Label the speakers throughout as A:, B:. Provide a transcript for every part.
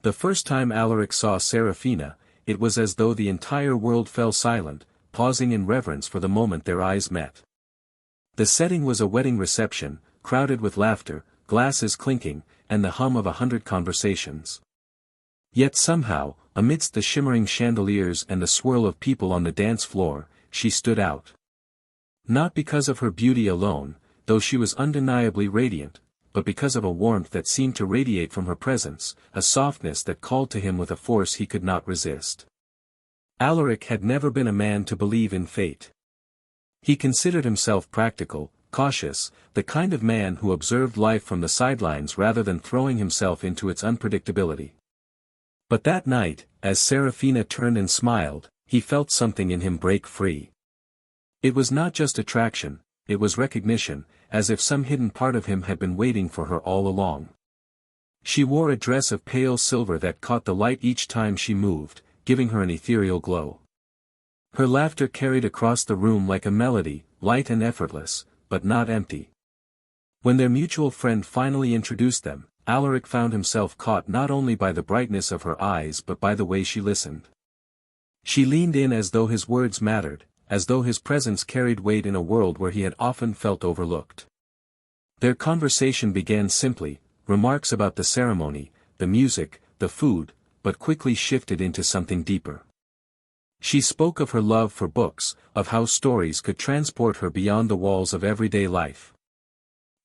A: The first time Alaric saw Serafina, it was as though the entire world fell silent, pausing in reverence for the moment their eyes met. The setting was a wedding reception, crowded with laughter, glasses clinking, and the hum of 100 conversations. Yet somehow, amidst the shimmering chandeliers and the swirl of people on the dance floor, she stood out. Not because of her beauty alone, though she was undeniably radiant, but because of a warmth that seemed to radiate from her presence, a softness that called to him with a force he could not resist. Alaric had never been a man to believe in fate. He considered himself practical, cautious, the kind of man who observed life from the sidelines rather than throwing himself into its unpredictability. But that night, as Serafina turned and smiled, he felt something in him break free. It was not just attraction, it was recognition, as if some hidden part of him had been waiting for her all along. She wore a dress of pale silver that caught the light each time she moved, giving her an ethereal glow. Her laughter carried across the room like a melody, light and effortless, but not empty. When their mutual friend finally introduced them, Alaric found himself caught not only by the brightness of her eyes but by the way she listened. She leaned in as though his words mattered, as though his presence carried weight in a world where he had often felt overlooked. Their conversation began simply, remarks about the ceremony, the music, the food, but quickly shifted into something deeper. She spoke of her love for books, of how stories could transport her beyond the walls of everyday life.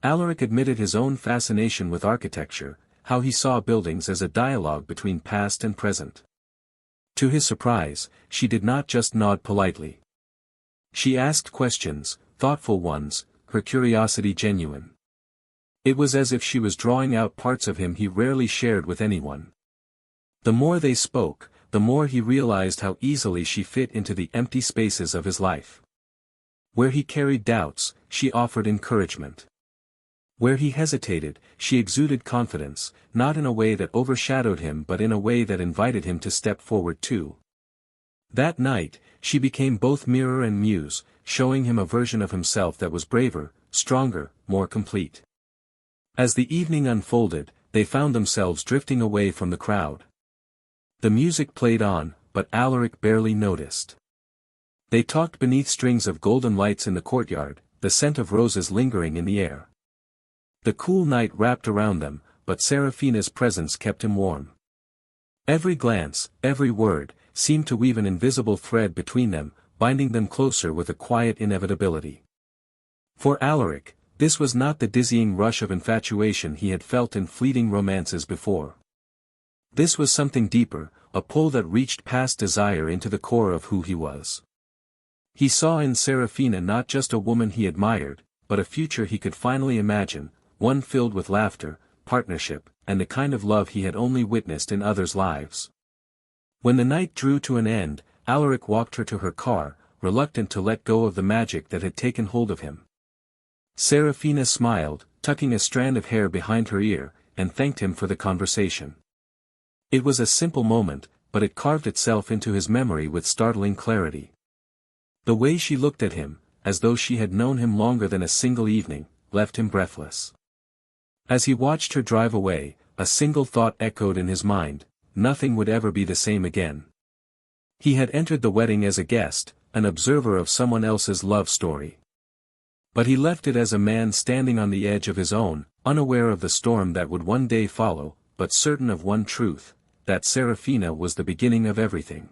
A: Alaric admitted his own fascination with architecture, how he saw buildings as a dialogue between past and present. To his surprise, she did not just nod politely. She asked questions, thoughtful ones, her curiosity genuine. It was as if she was drawing out parts of him he rarely shared with anyone. The more they spoke, the more he realized how easily she fit into the empty spaces of his life. Where he carried doubts, she offered encouragement. Where he hesitated, she exuded confidence, not in a way that overshadowed him but in a way that invited him to step forward too. That night, she became both mirror and muse, showing him a version of himself that was braver, stronger, more complete. As the evening unfolded, they found themselves drifting away from the crowd. The music played on, but Alaric barely noticed. They talked beneath strings of golden lights in the courtyard, the scent of roses lingering in the air. The cool night wrapped around them, but Serafina's presence kept him warm. Every glance, every word, seemed to weave an invisible thread between them, binding them closer with a quiet inevitability. For Alaric, this was not the dizzying rush of infatuation he had felt in fleeting romances before. This was something deeper, a pull that reached past desire into the core of who he was. He saw in Serafina not just a woman he admired, but a future he could finally imagine, one filled with laughter, partnership, and the kind of love he had only witnessed in others' lives. When the night drew to an end, Alaric walked her to her car, reluctant to let go of the magic that had taken hold of him. Serafina smiled, tucking a strand of hair behind her ear, and thanked him for the conversation. It was a simple moment, but it carved itself into his memory with startling clarity. The way she looked at him, as though she had known him longer than a single evening, left him breathless. As he watched her drive away, a single thought echoed in his mind: nothing would ever be the same again. He had entered the wedding as a guest, an observer of someone else's love story. But he left it as a man standing on the edge of his own, unaware of the storm that would one day follow, but certain of one truth, that Serafina was the beginning of everything.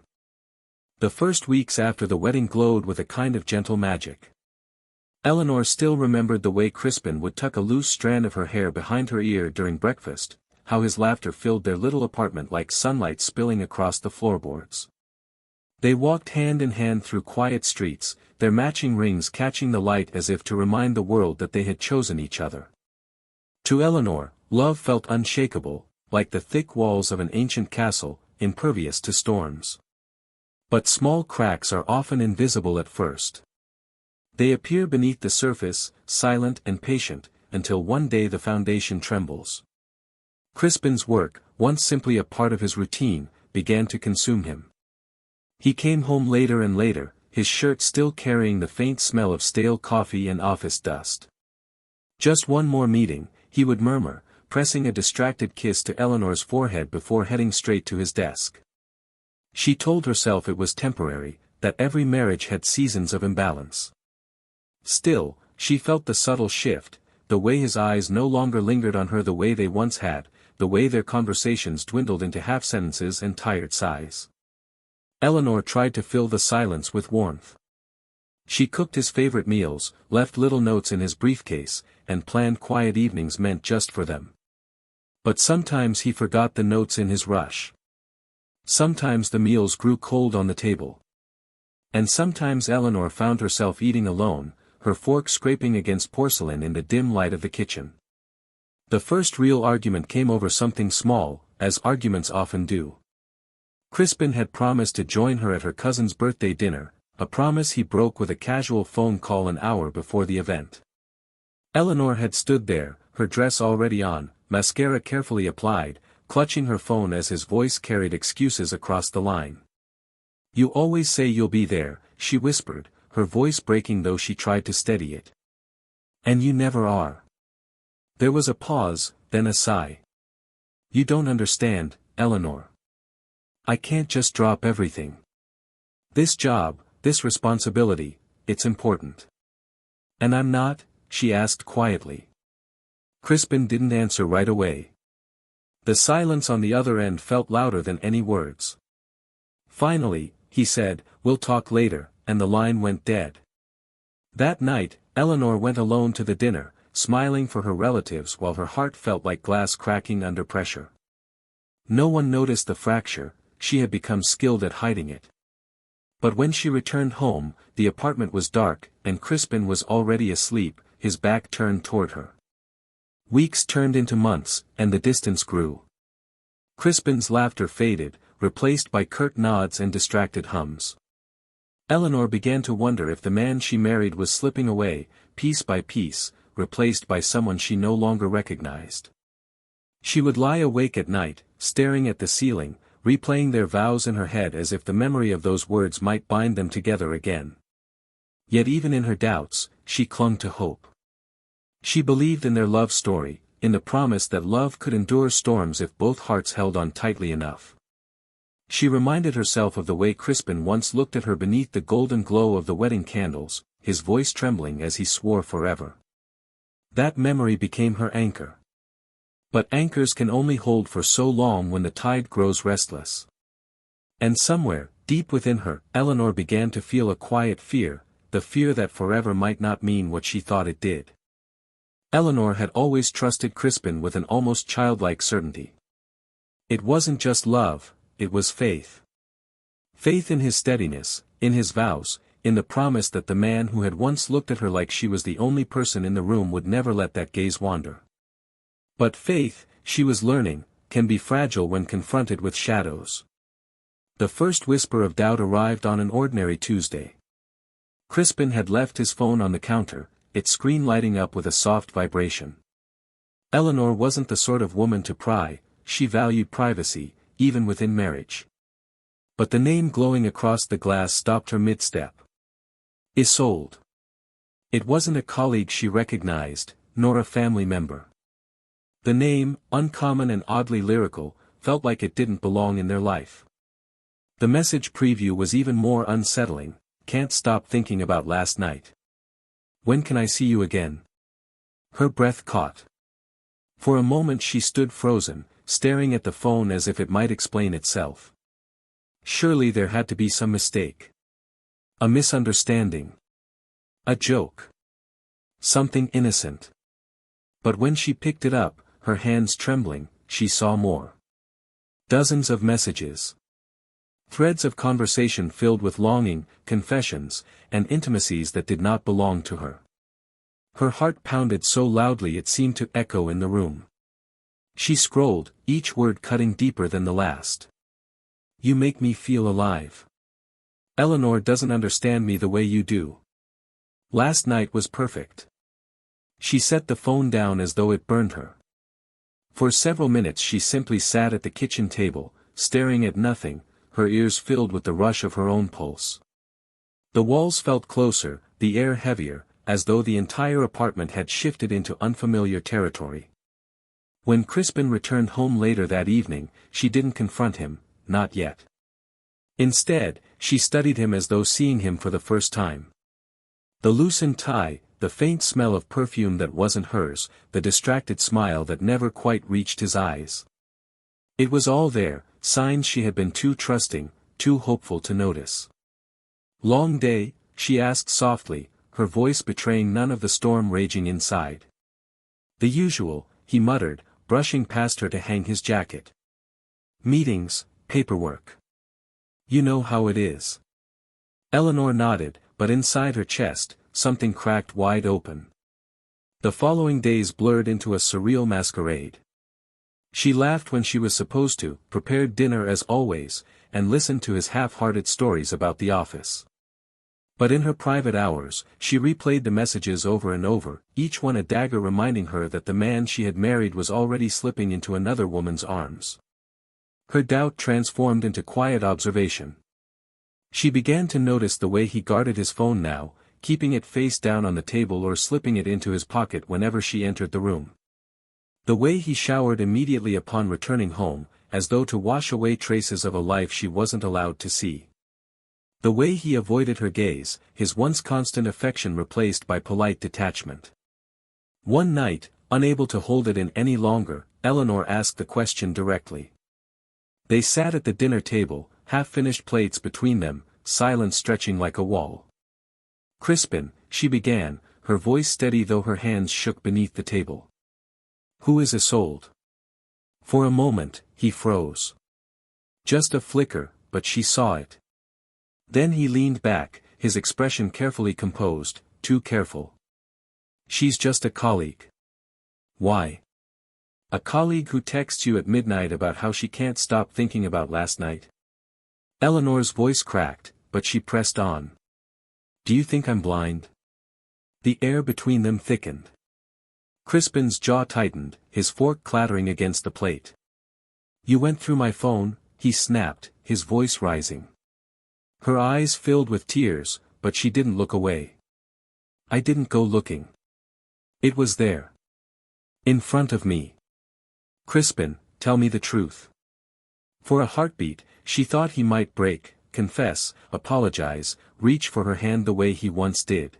A: The first weeks after the wedding glowed with a kind of gentle magic. Eleanor still remembered the way Crispin would tuck a loose strand of her hair behind her ear during breakfast, how his laughter filled their little apartment like sunlight spilling across the floorboards. They walked hand in hand through quiet streets, their matching rings catching the light as if to remind the world that they had chosen each other. To Eleanor, love felt unshakable, like the thick walls of an ancient castle, impervious to storms. But small cracks are often invisible at first. They appear beneath the surface, silent and patient, until one day the foundation trembles. Crispin's work, once simply a part of his routine, began to consume him. He came home later and later, his shirt still carrying the faint smell of stale coffee and office dust. Just one more meeting, he would murmur, pressing a distracted kiss to Eleanor's forehead before heading straight to his desk. She told herself it was temporary, that every marriage had seasons of imbalance. Still, she felt the subtle shift, the way his eyes no longer lingered on her the way they once had, the way their conversations dwindled into half-sentences and tired sighs. Eleanor tried to fill the silence with warmth. She cooked his favorite meals, left little notes in his briefcase, and planned quiet evenings meant just for them. But sometimes he forgot the notes in his rush. Sometimes the meals grew cold on the table. And sometimes Eleanor found herself eating alone, her fork scraping against porcelain in the dim light of the kitchen. The first real argument came over something small, as arguments often do. Crispin had promised to join her at her cousin's birthday dinner, a promise he broke with a casual phone call an hour before the event. Eleanor had stood there, her dress already on, mascara carefully applied, clutching her phone as his voice carried excuses across the line. "You always say you'll be there," she whispered, her voice breaking though she tried to steady it. "And you never are." There was a pause, then a sigh. "You don't understand, Eleanor. I can't just drop everything. This job, this responsibility, it's important." "And I'm not?" she asked quietly. Crispin didn't answer right away. The silence on the other end felt louder than any words. Finally, he said, "We'll talk later," and the line went dead. That night, Eleanor went alone to the dinner, smiling for her relatives while her heart felt like glass cracking under pressure. No one noticed the fracture, she had become skilled at hiding it. But when she returned home, the apartment was dark, and Crispin was already asleep, his back turned toward her. Weeks turned into months, and the distance grew. Crispin's laughter faded, replaced by curt nods and distracted hums. Eleanor began to wonder if the man she married was slipping away, piece by piece, replaced by someone she no longer recognized. She would lie awake at night, staring at the ceiling, replaying their vows in her head as if the memory of those words might bind them together again. Yet even in her doubts, she clung to hope. She believed in their love story, in the promise that love could endure storms if both hearts held on tightly enough. She reminded herself of the way Crispin once looked at her beneath the golden glow of the wedding candles, his voice trembling as he swore forever. That memory became her anchor. But anchors can only hold for so long when the tide grows restless. And somewhere, deep within her, Eleanor began to feel a quiet fear, the fear that forever might not mean what she thought it did. Eleanor had always trusted Crispin with an almost childlike certainty. It wasn't just love, it was faith. Faith in his steadiness, in his vows, in the promise that the man who had once looked at her like she was the only person in the room would never let that gaze wander. But faith, she was learning, can be fragile when confronted with shadows. The first whisper of doubt arrived on an ordinary Tuesday. Crispin had left his phone on the counter, its screen lighting up with a soft vibration. Eleanor wasn't the sort of woman to pry, she valued privacy, even within marriage. But the name glowing across the glass stopped her mid-step. Isolde. It wasn't a colleague she recognized, nor a family member. The name, uncommon and oddly lyrical, felt like it didn't belong in their life. The message preview was even more unsettling, "Can't stop thinking about last night. When can I see you again?" Her breath caught. For a moment she stood frozen, staring at the phone as if it might explain itself. Surely there had to be some mistake. A misunderstanding. A joke. Something innocent. But when she picked it up, her hands trembling, she saw more. Dozens of messages. Threads of conversation filled with longing, confessions, and intimacies that did not belong to her. Her heart pounded so loudly it seemed to echo in the room. She scrolled, each word cutting deeper than the last. "You make me feel alive. Eleanor doesn't understand me the way you do. Last night was perfect." She set the phone down as though it burned her. For several minutes she simply sat at the kitchen table, staring at nothing, her ears filled with the rush of her own pulse. The walls felt closer, the air heavier, as though the entire apartment had shifted into unfamiliar territory. When Crispin returned home later that evening, she didn't confront him, not yet. Instead, she studied him as though seeing him for the first time. The loosened tie, the faint smell of perfume that wasn't hers, the distracted smile that never quite reached his eyes. It was all there, signs she had been too trusting, too hopeful to notice. "Long day?" she asked softly, her voice betraying none of the storm raging inside. "The usual," he muttered, brushing past her to hang his jacket. "Meetings, paperwork. You know how it is." Eleanor nodded, but inside her chest, something cracked wide open. The following days blurred into a surreal masquerade. She laughed when she was supposed to, prepared dinner as always, and listened to his half-hearted stories about the office. But in her private hours, she replayed the messages over and over, each one a dagger reminding her that the man she had married was already slipping into another woman's arms. Her doubt transformed into quiet observation. She began to notice the way he guarded his phone now, keeping it face down on the table or slipping it into his pocket whenever she entered the room. The way he showered immediately upon returning home, as though to wash away traces of a life she wasn't allowed to see. The way he avoided her gaze, his once constant affection replaced by polite detachment. One night, unable to hold it in any longer, Eleanor asked the question directly. They sat at the dinner table, half-finished plates between them, silence stretching like a wall. "Crispin," she began, her voice steady though her hands shook beneath the table. "Who is Isolde?" For a moment, he froze. Just a flicker, but she saw it. Then he leaned back, his expression carefully composed, too careful. "She's just a colleague." "Why?" "A colleague who texts you at midnight about how she can't stop thinking about last night." Eleanor's voice cracked, but she pressed on. "Do you think I'm blind?" The air between them thickened. Crispin's jaw tightened, his fork clattering against the plate. "You went through my phone," he snapped, his voice rising. Her eyes filled with tears, but she didn't look away. "I didn't go looking. It was there. In front of me." "Crispin, tell me the truth." For a heartbeat, she thought he might break, confess, apologize, reach for her hand the way he once did.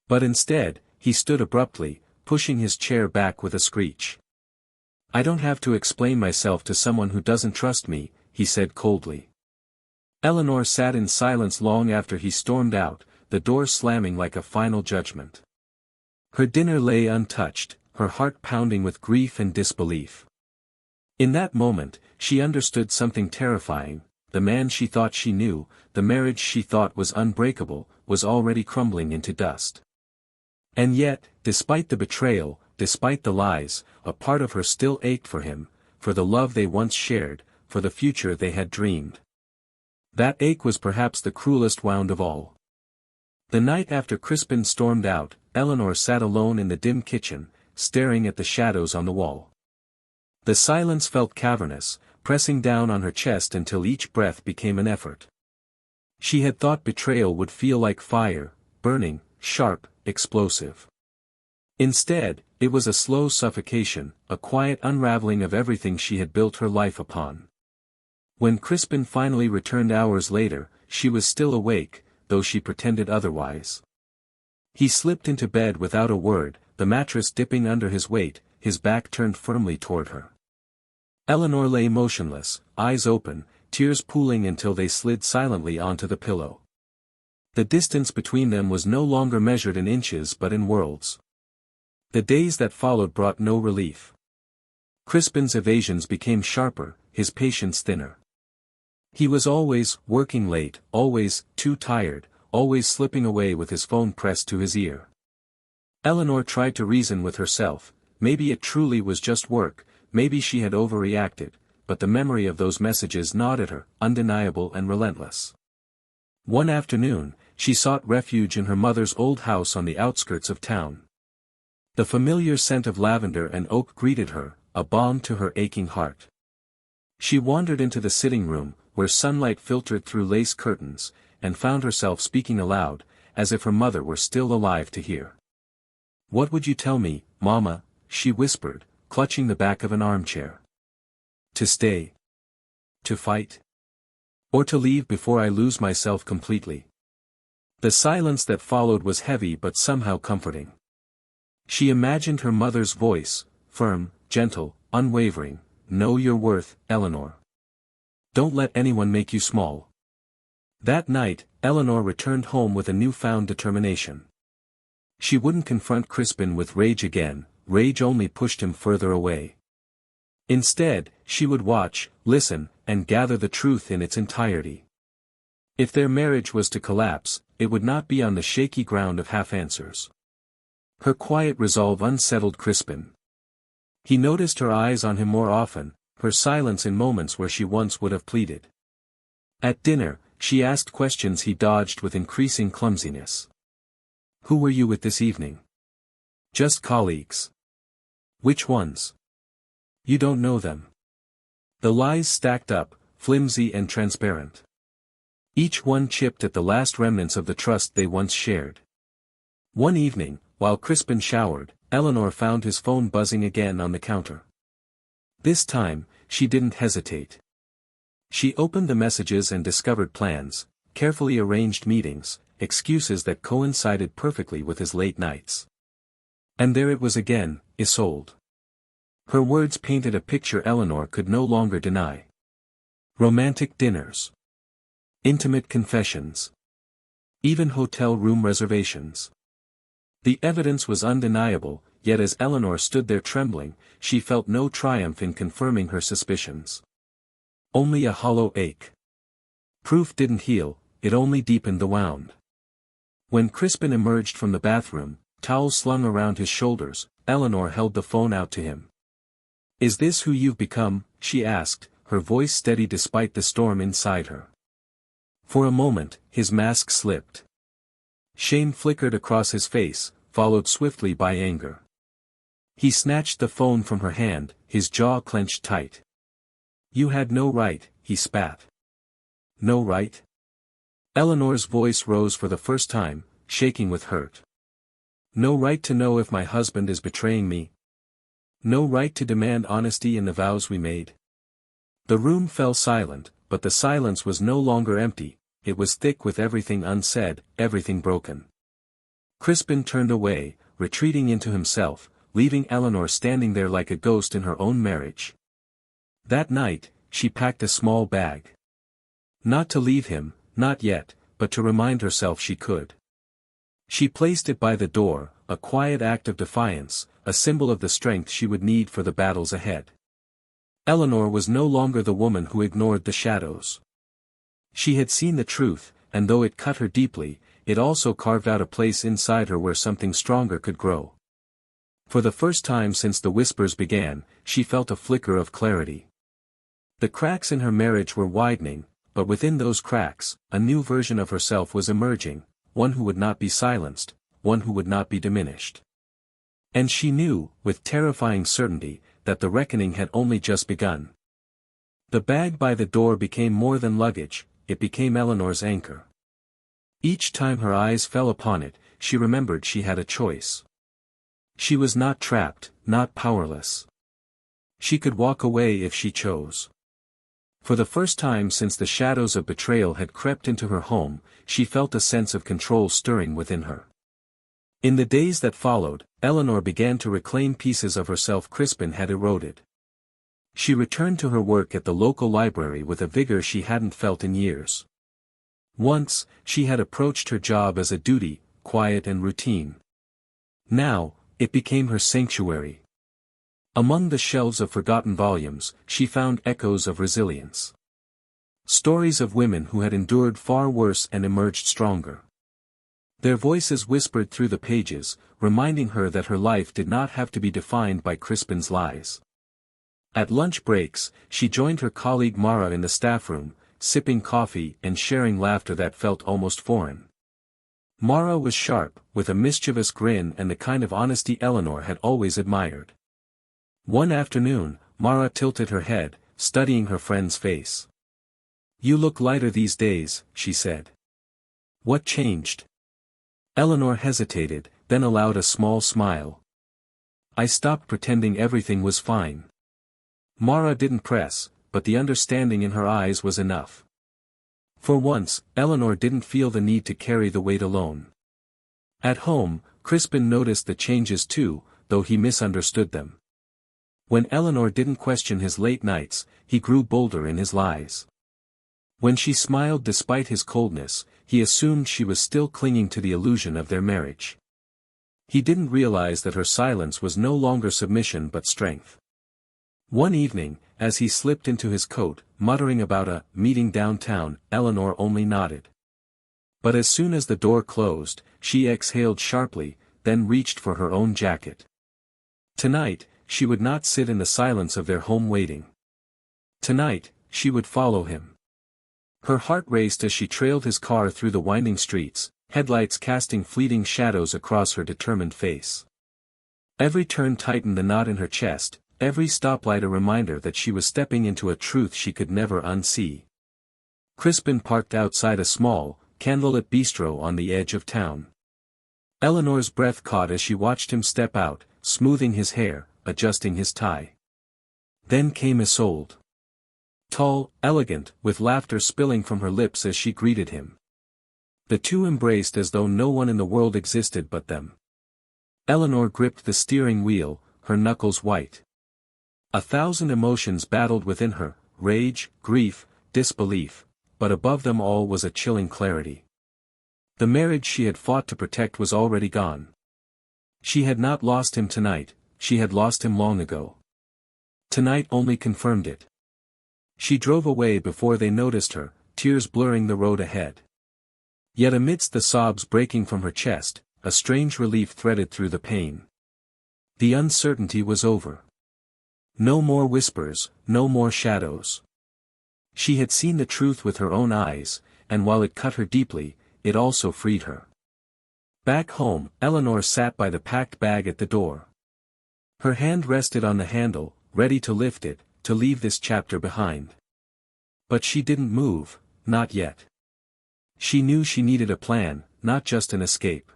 A: But instead, he stood abruptly, pushing his chair back with a screech. "I don't have to explain myself to someone who doesn't trust me," he said coldly. Eleanor sat in silence long after he stormed out, the door slamming like a final judgment. Her dinner lay untouched, her heart pounding with grief and disbelief. In that moment, she understood something terrifying: the man she thought she knew, the marriage she thought was unbreakable, was already crumbling into dust. And yet, despite the betrayal, despite the lies, a part of her still ached for him, for the love they once shared, for the future they had dreamed. That ache was perhaps the cruelest wound of all. The night after Crispin stormed out, Eleanor sat alone in the dim kitchen, staring at the shadows on the wall. The silence felt cavernous, pressing down on her chest until each breath became an effort. She had thought betrayal would feel like fire, burning, sharp, explosive. Instead, it was a slow suffocation, a quiet unraveling of everything she had built her life upon. When Crispin finally returned hours later, she was still awake, though she pretended otherwise. He slipped into bed without a word, the mattress dipping under his weight, his back turned firmly toward her. Eleanor lay motionless, eyes open, tears pooling until they slid silently onto the pillow. The distance between them was no longer measured in inches but in worlds. The days that followed brought no relief. Crispin's evasions became sharper, his patience thinner. He was always working late, always too tired, always slipping away with his phone pressed to his ear. Eleanor tried to reason with herself, maybe it truly was just work, maybe she had overreacted, but the memory of those messages gnawed at her, undeniable and relentless. One afternoon, she sought refuge in her mother's old house on the outskirts of town. The familiar scent of lavender and oak greeted her, a balm to her aching heart. She wandered into the sitting room, where sunlight filtered through lace curtains, and found herself speaking aloud, as if her mother were still alive to hear. "What would you tell me, Mama?" she whispered, clutching the back of an armchair. To stay? To fight? Or to leave before I lose myself completely? The silence that followed was heavy but somehow comforting. She imagined her mother's voice, firm, gentle, unwavering. Know your worth, Eleanor. Don't let anyone make you small. That night, Eleanor returned home with a newfound determination. She wouldn't confront Crispin with rage again, rage only pushed him further away. Instead, she would watch, listen, and gather the truth in its entirety. If their marriage was to collapse, it would not be on the shaky ground of half-answers. Her quiet resolve unsettled Crispin. He noticed her eyes on him more often, her silence in moments where she once would have pleaded. At dinner, she asked questions he dodged with increasing clumsiness. Who were you with this evening? Just colleagues. Which ones? You don't know them. The lies stacked up, flimsy and transparent. Each one chipped at the last remnants of the trust they once shared. One evening, while Crispin showered, Eleanor found his phone buzzing again on the counter. This time, she didn't hesitate. She opened the messages and discovered plans, carefully arranged meetings, excuses that coincided perfectly with his late nights. And there it was again, Isolde. Her words painted a picture Eleanor could no longer deny. Romantic dinners. Intimate confessions. Even hotel room reservations. The evidence was undeniable, yet as Eleanor stood there trembling, she felt no triumph in confirming her suspicions. Only a hollow ache. Proof didn't heal, it only deepened the wound. When Crispin emerged from the bathroom, towels slung around his shoulders, Eleanor held the phone out to him. Is this who you've become? She asked, her voice steady despite the storm inside her. For a moment, his mask slipped. Shame flickered across his face, followed swiftly by anger. He snatched the phone from her hand, his jaw clenched tight. You had no right, he spat. No right? Eleanor's voice rose for the first time, shaking with hurt. No right to know if my husband is betraying me? No right to demand honesty in the vows we made? The room fell silent, but the silence was no longer empty, it was thick with everything unsaid, everything broken. Crispin turned away, retreating into himself, leaving Eleanor standing there like a ghost in her own marriage. That night, she packed a small bag. Not to leave him, not yet, but to remind herself she could. She placed it by the door, a quiet act of defiance, a symbol of the strength she would need for the battles ahead. Eleanor was no longer the woman who ignored the shadows. She had seen the truth, and though it cut her deeply, it also carved out a place inside her where something stronger could grow. For the first time since the whispers began, she felt a flicker of clarity. The cracks in her marriage were widening, but within those cracks, a new version of herself was emerging, one who would not be silenced, one who would not be diminished. And she knew, with terrifying certainty, that the reckoning had only just begun. The bag by the door became more than luggage, it became Eleanor's anchor. Each time her eyes fell upon it, she remembered she had a choice. She was not trapped, not powerless. She could walk away if she chose. For the first time since the shadows of betrayal had crept into her home, she felt a sense of control stirring within her. In the days that followed, Eleanor began to reclaim pieces of herself Crispin had eroded. She returned to her work at the local library with a vigor she hadn't felt in years. Once, she had approached her job as a duty, quiet and routine. Now, it became her sanctuary. Among the shelves of forgotten volumes, she found echoes of resilience. Stories of women who had endured far worse and emerged stronger. Their voices whispered through the pages, reminding her that her life did not have to be defined by Crispin's lies. At lunch breaks, she joined her colleague Mara in the staff room, sipping coffee and sharing laughter that felt almost foreign. Mara was sharp, with a mischievous grin and the kind of honesty Eleanor had always admired. One afternoon, Mara tilted her head, studying her friend's face. You look lighter these days, she said. What changed? Eleanor hesitated, then allowed a small smile. I stopped pretending everything was fine. Mara didn't press, but the understanding in her eyes was enough. For once, Eleanor didn't feel the need to carry the weight alone. At home, Crispin noticed the changes too, though he misunderstood them. When Eleanor didn't question his late nights, he grew bolder in his lies. When she smiled despite his coldness, he assumed she was still clinging to the illusion of their marriage. He didn't realize that her silence was no longer submission but strength. One evening, as he slipped into his coat, muttering about a meeting downtown, Eleanor only nodded. But as soon as the door closed, she exhaled sharply, then reached for her own jacket. Tonight, she would not sit in the silence of their home waiting. Tonight, she would follow him. Her heart raced as she trailed his car through the winding streets, headlights casting fleeting shadows across her determined face. Every turn tightened the knot in her chest, every stoplight a reminder that she was stepping into a truth she could never unsee. Crispin parked outside a small, candlelit bistro on the edge of town. Eleanor's breath caught as she watched him step out, smoothing his hair, adjusting his tie. Then came Isolde. Tall, elegant, with laughter spilling from her lips as she greeted him. The two embraced as though no one in the world existed but them. Eleanor gripped the steering wheel, her knuckles white. 1,000 emotions battled within her, rage, grief, disbelief, but above them all was a chilling clarity. The marriage she had fought to protect was already gone. She had not lost him tonight, she had lost him long ago. Tonight only confirmed it. She drove away before they noticed her, tears blurring the road ahead. Yet amidst the sobs breaking from her chest, a strange relief threaded through the pain. The uncertainty was over. No more whispers, no more shadows. She had seen the truth with her own eyes, and while it cut her deeply, it also freed her. Back home, Eleanor sat by the packed bag at the door. Her hand rested on the handle, ready to lift it, to leave this chapter behind. But she didn't move, not yet. She knew she needed a plan, not just an escape.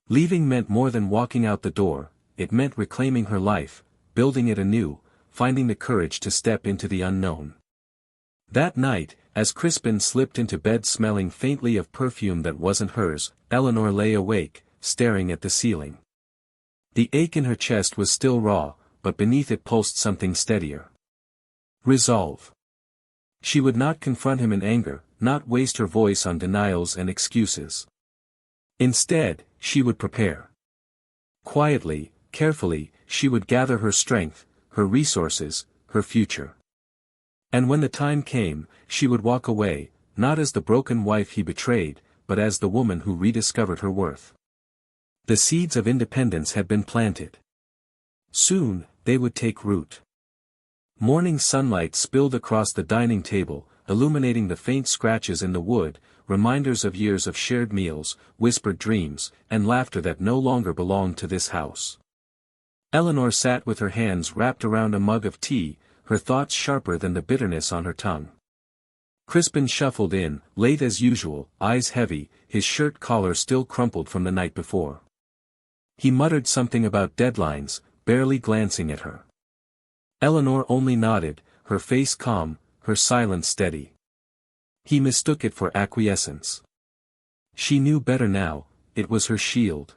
A: Leaving meant more than walking out the door, it meant reclaiming her life, building it anew, finding the courage to step into the unknown. That night, as Crispin slipped into bed smelling faintly of perfume that wasn't hers, Eleanor lay awake, staring at the ceiling. The ache in her chest was still raw, but beneath it pulsed something steadier. Resolve. She would not confront him in anger, not waste her voice on denials and excuses. Instead, she would prepare. Quietly, carefully, she would gather her strength, her resources, her future. And when the time came, she would walk away, not as the broken wife he betrayed, but as the woman who rediscovered her worth. The seeds of independence had been planted. Soon, they would take root. Morning sunlight spilled across the dining table, illuminating the faint scratches in the wood, reminders of years of shared meals, whispered dreams, and laughter that no longer belonged to this house. Eleanor sat with her hands wrapped around a mug of tea, her thoughts sharper than the bitterness on her tongue. Crispin shuffled in, late as usual, eyes heavy, his shirt collar still crumpled from the night before. He muttered something about deadlines, barely glancing at her. Eleanor only nodded, her face calm, her silence steady. He mistook it for acquiescence. She knew better now, it was her shield.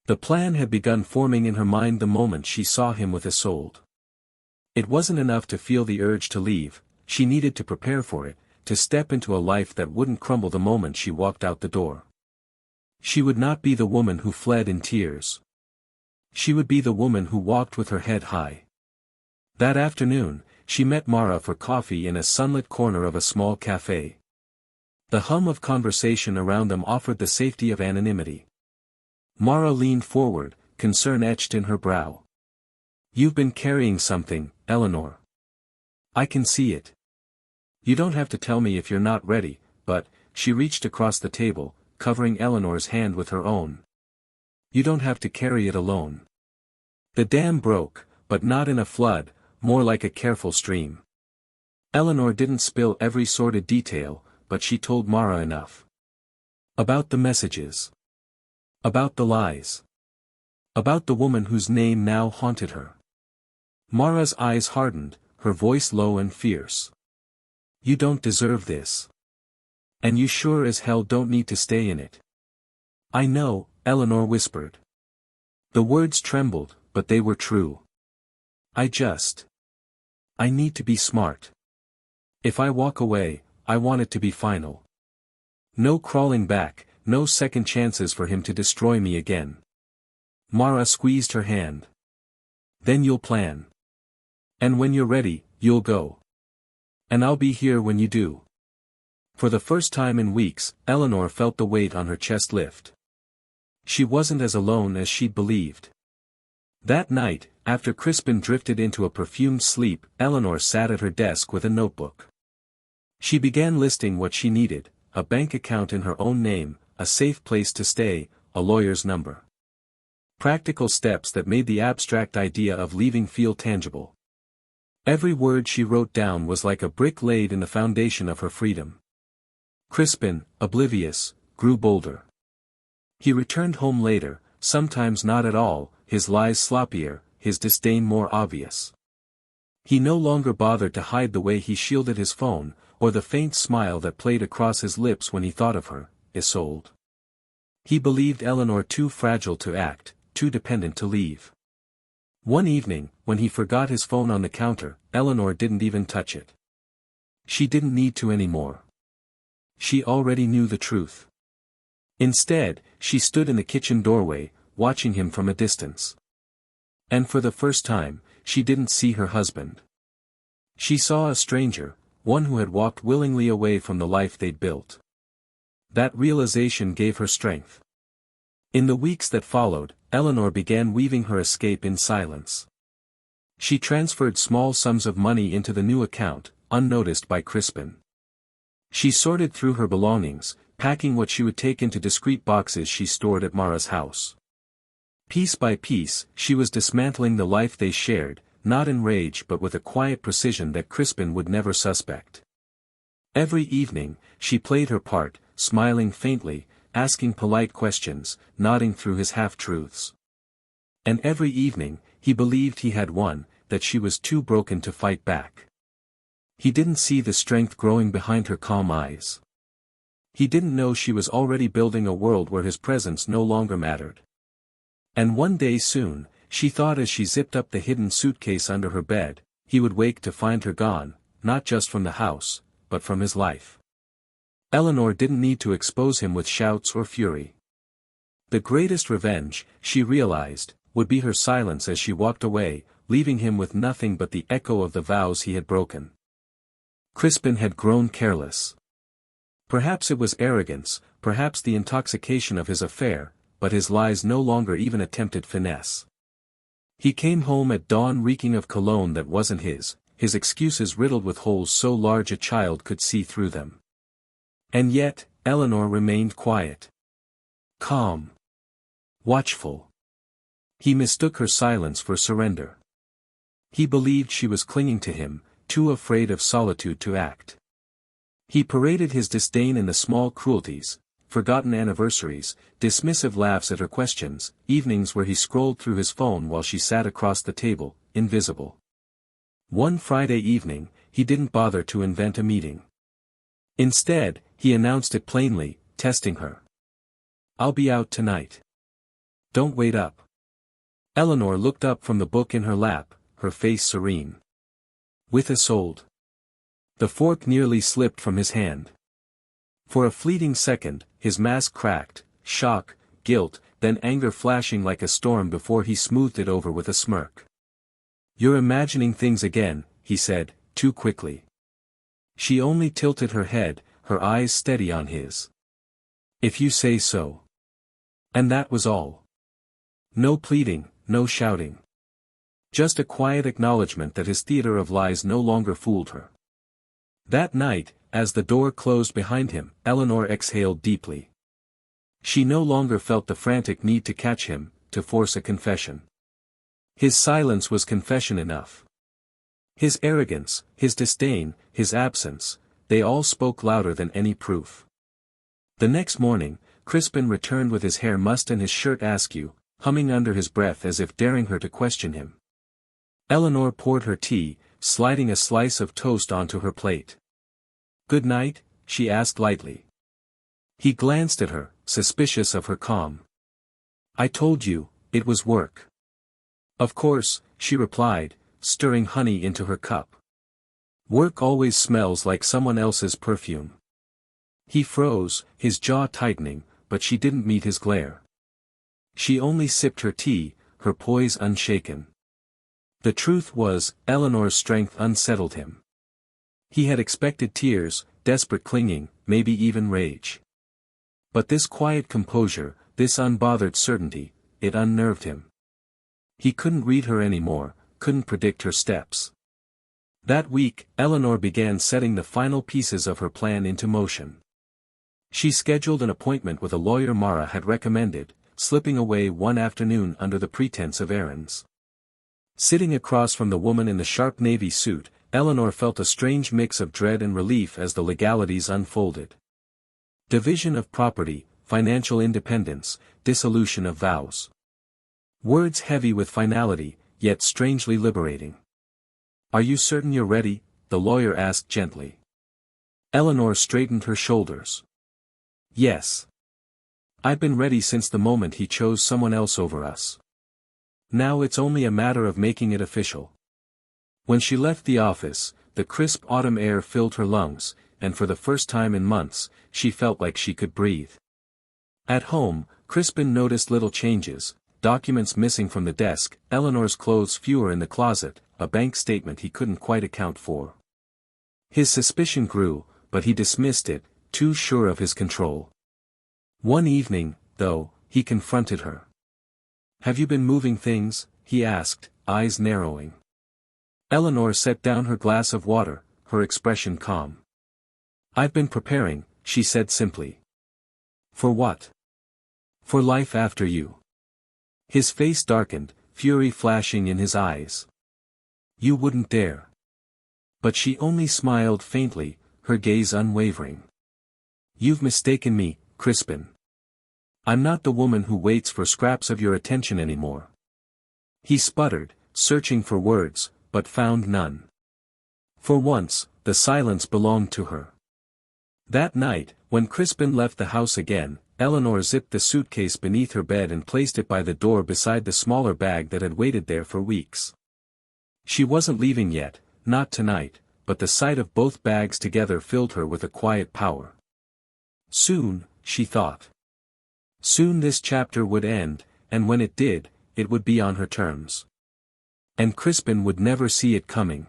A: The plan had begun forming in her mind the moment she saw him with Isolde. It wasn't enough to feel the urge to leave, she needed to prepare for it, to step into a life that wouldn't crumble the moment she walked out the door. She would not be the woman who fled in tears. She would be the woman who walked with her head high. That afternoon, she met Mara for coffee in a sunlit corner of a small cafe. The hum of conversation around them offered the safety of anonymity. Mara leaned forward, concern etched in her brow. "You've been carrying something, Eleanor. I can see it. You don't have to tell me if you're not ready, but," she reached across the table, covering Eleanor's hand with her own. "You don't have to carry it alone." The dam broke, but not in a flood, more like a careful stream. Eleanor didn't spill every sordid detail, but she told Mara enough. About the messages. About the lies. About the woman whose name now haunted her. Mara's eyes hardened, her voice low and fierce. You don't deserve this. And you sure as hell don't need to stay in it. I know, Eleanor whispered. The words trembled, but they were true. I need to be smart. If I walk away, I want it to be final. No crawling back, no second chances for him to destroy me again. Mara squeezed her hand. Then you'll plan. And when you're ready, you'll go. And I'll be here when you do. For the first time in weeks, Eleanor felt the weight on her chest lift. She wasn't as alone as she'd believed. That night, after Crispin drifted into a perfumed sleep, Eleanor sat at her desk with a notebook. She began listing what she needed: a bank account in her own name, a safe place to stay, a lawyer's number. Practical steps that made the abstract idea of leaving feel tangible. Every word she wrote down was like a brick laid in the foundation of her freedom. Crispin, oblivious, grew bolder. He returned home later, sometimes not at all, his lies sloppier, his disdain more obvious. He no longer bothered to hide the way he shielded his phone, or the faint smile that played across his lips when he thought of her, Isolde. He believed Eleanor too fragile to act, too dependent to leave. One evening, when he forgot his phone on the counter, Eleanor didn't even touch it. She didn't need to anymore. She already knew the truth. Instead, she stood in the kitchen doorway, watching him from a distance. And for the first time, she didn't see her husband. She saw a stranger, one who had walked willingly away from the life they'd built. That realization gave her strength. In the weeks that followed, Eleanor began weaving her escape in silence. She transferred small sums of money into the new account, unnoticed by Crispin. She sorted through her belongings, packing what she would take into discreet boxes she stored at Mara's house. Piece by piece, she was dismantling the life they shared, not in rage but with a quiet precision that Crispin would never suspect. Every evening, she played her part, smiling faintly, asking polite questions, nodding through his half-truths. And every evening, he believed he had won, that she was too broken to fight back. He didn't see the strength growing behind her calm eyes. He didn't know she was already building a world where his presence no longer mattered. And one day soon, she thought as she zipped up the hidden suitcase under her bed, he would wake to find her gone, not just from the house, but from his life. Eleanor didn't need to expose him with shouts or fury. The greatest revenge, she realized, would be her silence as she walked away, leaving him with nothing but the echo of the vows he had broken. Crispin had grown careless. Perhaps it was arrogance, perhaps the intoxication of his affair, but his lies no longer even attempted finesse. He came home at dawn reeking of cologne that wasn't his excuses riddled with holes so large a child could see through them. And yet, Eleanor remained quiet. Calm. Watchful. He mistook her silence for surrender. He believed she was clinging to him, too afraid of solitude to act. He paraded his disdain in the small cruelties, forgotten anniversaries, dismissive laughs at her questions, evenings where he scrolled through his phone while she sat across the table, invisible. One Friday evening, he didn't bother to invent a meeting. Instead, he announced it plainly, testing her. I'll be out tonight. Don't wait up. Eleanor looked up from the book in her lap, her face serene. With Isolde. The fork nearly slipped from his hand. For a fleeting second, his mask cracked, shock, guilt, then anger flashing like a storm before he smoothed it over with a smirk. You're imagining things again, he said, too quickly. She only tilted her head, her eyes steady on his. If you say so. And that was all. No pleading, no shouting. Just a quiet acknowledgement that his theater of lies no longer fooled her. That night, as the door closed behind him, Eleanor exhaled deeply. She no longer felt the frantic need to catch him, to force a confession. His silence was confession enough. His arrogance, his disdain, his absence, they all spoke louder than any proof. The next morning, Crispin returned with his hair mussed and his shirt askew, humming under his breath as if daring her to question him. Eleanor poured her tea, sliding a slice of toast onto her plate. "Good night?" she asked lightly. He glanced at her, suspicious of her calm. "I told you, it was work." "Of course," she replied, stirring honey into her cup. "Work always smells like someone else's perfume." He froze, his jaw tightening, but she didn't meet his glare. She only sipped her tea, her poise unshaken. The truth was, Eleanor's strength unsettled him. He had expected tears, desperate clinging, maybe even rage. But this quiet composure, this unbothered certainty, it unnerved him. He couldn't read her anymore, couldn't predict her steps. That week, Eleanor began setting the final pieces of her plan into motion. She scheduled an appointment with a lawyer Mara had recommended, slipping away one afternoon under the pretense of errands. Sitting across from the woman in the sharp navy suit, Eleanor felt a strange mix of dread and relief as the legalities unfolded. Division of property, financial independence, dissolution of vows. Words heavy with finality, yet strangely liberating. "Are you certain you're ready?" the lawyer asked gently. Eleanor straightened her shoulders. "Yes. I've been ready since the moment he chose someone else over us. Now it's only a matter of making it official." When she left the office, the crisp autumn air filled her lungs, and for the first time in months, she felt like she could breathe. At home, Crispin noticed little changes: documents missing from the desk, Eleanor's clothes fewer in the closet, a bank statement he couldn't quite account for. His suspicion grew, but he dismissed it, too sure of his control. One evening, though, he confronted her. "Have you been moving things?" he asked, eyes narrowing. Eleanor set down her glass of water, her expression calm. "I've been preparing," she said simply. "For what?" "For life after you." His face darkened, fury flashing in his eyes. "You wouldn't dare." But she only smiled faintly, her gaze unwavering. "You've mistaken me, Crispin. I'm not the woman who waits for scraps of your attention anymore." He sputtered, searching for words, but found none. For once, the silence belonged to her. That night, when Crispin left the house again, Eleanor zipped the suitcase beneath her bed and placed it by the door beside the smaller bag that had waited there for weeks. She wasn't leaving yet, not tonight, but the sight of both bags together filled her with a quiet power. Soon, she thought. Soon this chapter would end, and when it did, it would be on her terms. And Crispin would never see it coming.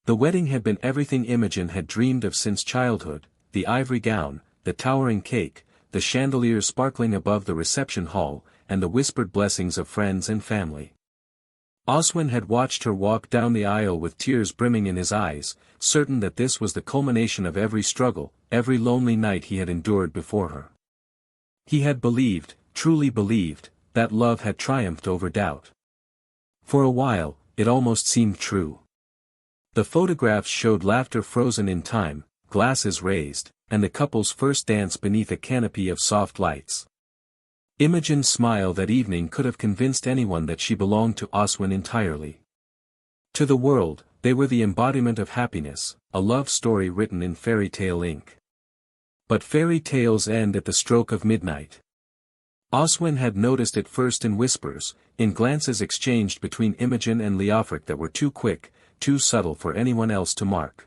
A: The wedding had been everything Imogen had dreamed of since childhood: the ivory gown, the towering cake, the chandeliers sparkling above the reception hall, and the whispered blessings of friends and family. Oswin had watched her walk down the aisle with tears brimming in his eyes, certain that this was the culmination of every struggle, every lonely night he had endured before her. He had believed, truly believed, that love had triumphed over doubt. For a while, it almost seemed true. The photographs showed laughter frozen in time, glasses raised, and the couple's first dance beneath a canopy of soft lights. Imogen's smile that evening could have convinced anyone that she belonged to Oswin entirely. To the world, they were the embodiment of happiness, a love story written in fairy tale ink. But fairy tales end at the stroke of midnight. Oswin had noticed it first in whispers, in glances exchanged between Imogen and Leofric that were too quick, too subtle for anyone else to mark.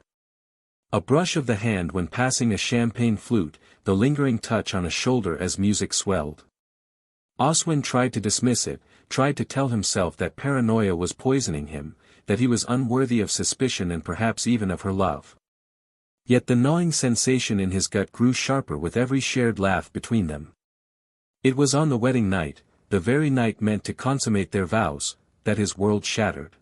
A: A brush of the hand when passing a champagne flute, the lingering touch on a shoulder as music swelled. Oswin tried to dismiss it, tried to tell himself that paranoia was poisoning him, that he was unworthy of suspicion and perhaps even of her love. Yet the gnawing sensation in his gut grew sharper with every shared laugh between them. It was on the wedding night, the very night meant to consummate their vows, that his world shattered.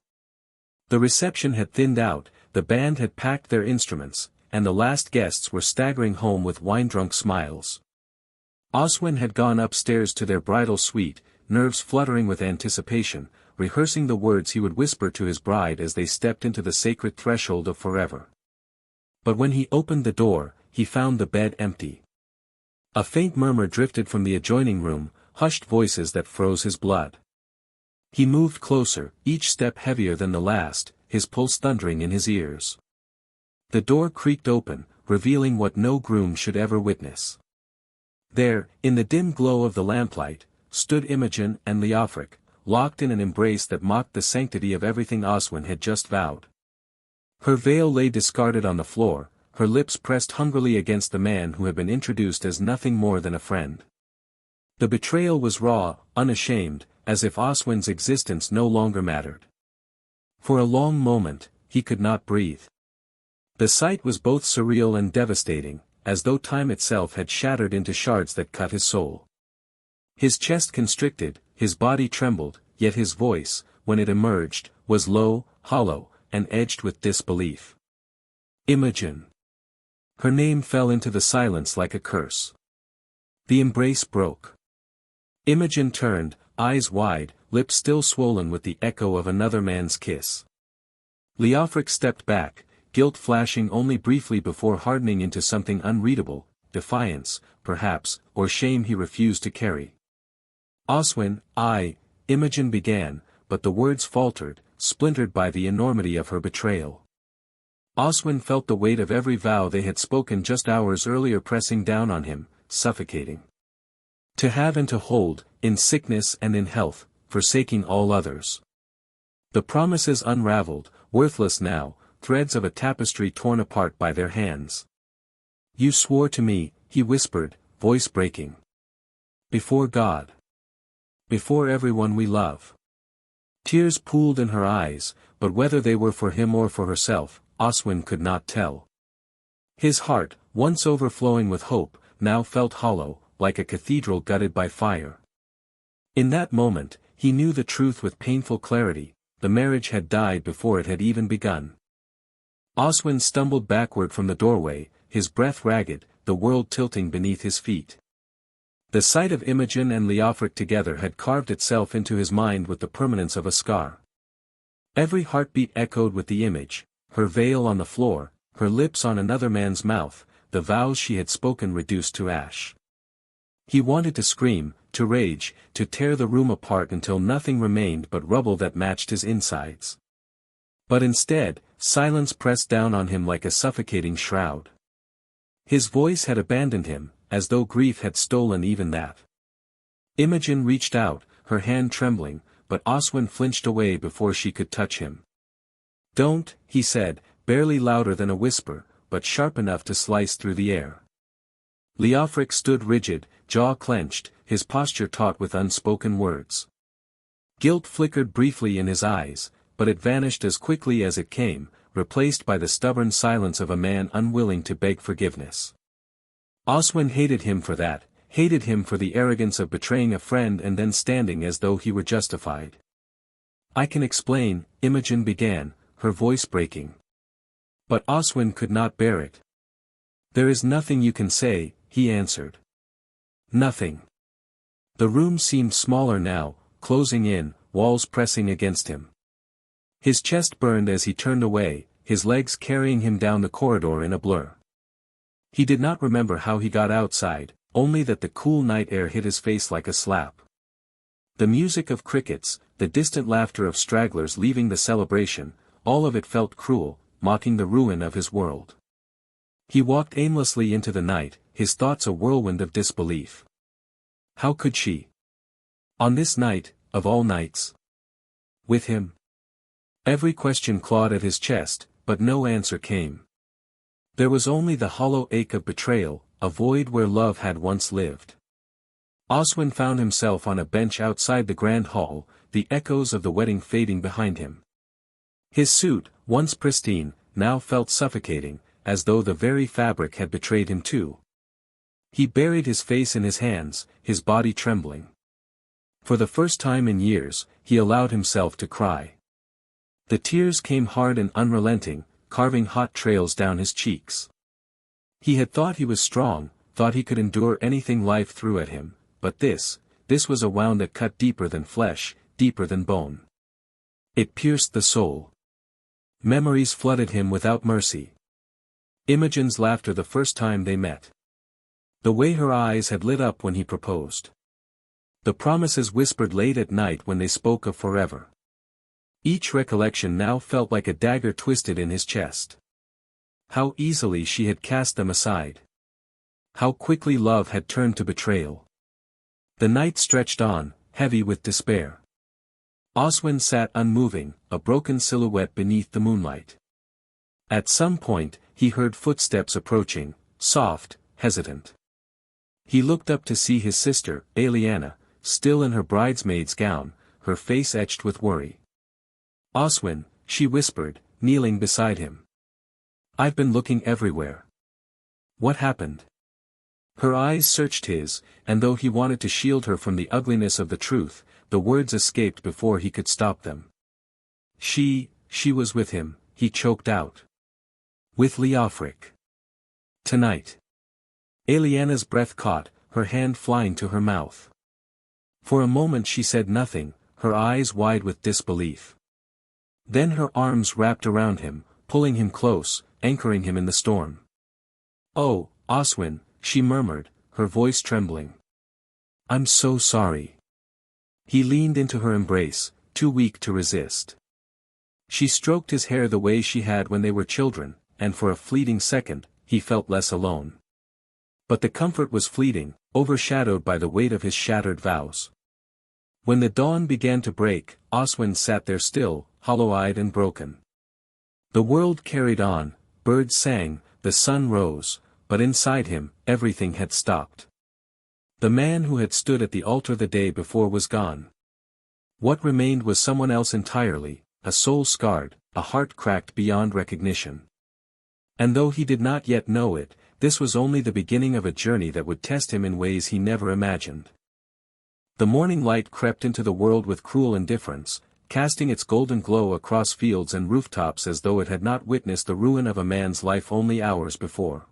A: The reception had thinned out, the band had packed their instruments, and the last guests were staggering home with wine-drunk smiles. Oswin had gone upstairs to their bridal suite, nerves fluttering with anticipation, rehearsing the words he would whisper to his bride as they stepped into the sacred threshold of forever. But when he opened the door, he found the bed empty. A faint murmur drifted from the adjoining room, hushed voices that froze his blood. He moved closer, each step heavier than the last, his pulse thundering in his ears. The door creaked open, revealing what no groom should ever witness. There, in the dim glow of the lamplight, stood Imogen and Leofric, locked in an embrace that mocked the sanctity of everything Oswin had just vowed. Her veil lay discarded on the floor, her lips pressed hungrily against the man who had been introduced as nothing more than a friend. The betrayal was raw, unashamed, as if Oswin's existence no longer mattered. For a long moment, he could not breathe. The sight was both surreal and devastating, as though time itself had shattered into shards that cut his soul. His chest constricted, his body trembled, yet his voice, when it emerged, was low, hollow, and edged with disbelief. Imogen. Her name fell into the silence like a curse. The embrace broke. Imogen turned, eyes wide, lips still swollen with the echo of another man's kiss. Leofric stepped back, guilt flashing only briefly before hardening into something unreadable, defiance, perhaps, or shame he refused to carry. Oswin, Imogen began, but the words faltered, splintered by the enormity of her betrayal. Oswin felt the weight of every vow they had spoken just hours earlier pressing down on him, suffocating. To have and to hold, in sickness and in health, forsaking all others. The promises unraveled, worthless now, threads of a tapestry torn apart by their hands. You swore to me, he whispered, voice breaking. Before God. Before everyone we love. Tears pooled in her eyes, but whether they were for him or for herself, Oswin could not tell. His heart, once overflowing with hope, now felt hollow, like a cathedral gutted by fire. In that moment, he knew the truth with painful clarity: the marriage had died before it had even begun. Oswin stumbled backward from the doorway, his breath ragged, the world tilting beneath his feet. The sight of Imogen and Leofric together had carved itself into his mind with the permanence of a scar. Every heartbeat echoed with the image, her veil on the floor, her lips on another man's mouth, the vows she had spoken reduced to ash. He wanted to scream, to rage, to tear the room apart until nothing remained but rubble that matched his insides. But instead, silence pressed down on him like a suffocating shroud. His voice had abandoned him, as though grief had stolen even that. Imogen reached out, her hand trembling, but Oswin flinched away before she could touch him. Don't, he said, barely louder than a whisper, but sharp enough to slice through the air. Leofric stood rigid, jaw clenched, his posture taut with unspoken words. Guilt flickered briefly in his eyes, but it vanished as quickly as it came, replaced by the stubborn silence of a man unwilling to beg forgiveness. Oswin hated him for that, hated him for the arrogance of betraying a friend and then standing as though he were justified. I can explain, Imogen began, her voice breaking. But Oswin could not bear it. There is nothing you can say, he answered. Nothing. The room seemed smaller now, closing in, walls pressing against him. His chest burned as he turned away, his legs carrying him down the corridor in a blur. He did not remember how he got outside, only that the cool night air hit his face like a slap. The music of crickets, the distant laughter of stragglers leaving the celebration, all of it felt cruel, mocking the ruin of his world. He walked aimlessly into the night, his thoughts a whirlwind of disbelief. How could she? On this night, of all nights? With him? Every question clawed at his chest, but no answer came. There was only the hollow ache of betrayal, a void where love had once lived. Oswin found himself on a bench outside the grand hall, the echoes of the wedding fading behind him. His suit, once pristine, now felt suffocating, as though the very fabric had betrayed him too. He buried his face in his hands, his body trembling. For the first time in years, he allowed himself to cry. The tears came hard and unrelenting, carving hot trails down his cheeks. He had thought he was strong, thought he could endure anything life threw at him, but this was a wound that cut deeper than flesh, deeper than bone. It pierced the soul. Memories flooded him without mercy. Imogen's laughter the first time they met. The way her eyes had lit up when he proposed. The promises whispered late at night when they spoke of forever. Each recollection now felt like a dagger twisted in his chest. How easily she had cast them aside. How quickly love had turned to betrayal. The night stretched on, heavy with despair. Oswin sat unmoving, a broken silhouette beneath the moonlight. At some point, he heard footsteps approaching, soft, hesitant. He looked up to see his sister, Aliana, still in her bridesmaid's gown, her face etched with worry. "Oswin," she whispered, kneeling beside him. "I've been looking everywhere. What happened?" Her eyes searched his, and though he wanted to shield her from the ugliness of the truth, the words escaped before he could stop them. She was with him," he choked out. "With Leofric. Tonight." Aliana's breath caught, her hand flying to her mouth. For a moment she said nothing, her eyes wide with disbelief. Then her arms wrapped around him, pulling him close, anchoring him in the storm. "Oh, Oswin," she murmured, her voice trembling. "I'm so sorry." He leaned into her embrace, too weak to resist. She stroked his hair the way she had when they were children, and for a fleeting second, he felt less alone. But the comfort was fleeting, overshadowed by the weight of his shattered vows. When the dawn began to break, Oswin sat there still, hollow-eyed and broken. The world carried on, birds sang, the sun rose, but inside him, everything had stopped. The man who had stood at the altar the day before was gone. What remained was someone else entirely, a soul scarred, a heart cracked beyond recognition. And though he did not yet know it, this was only the beginning of a journey that would test him in ways he never imagined. The morning light crept into the world with cruel indifference, casting its golden glow across fields and rooftops as though it had not witnessed the ruin of a man's life only hours before.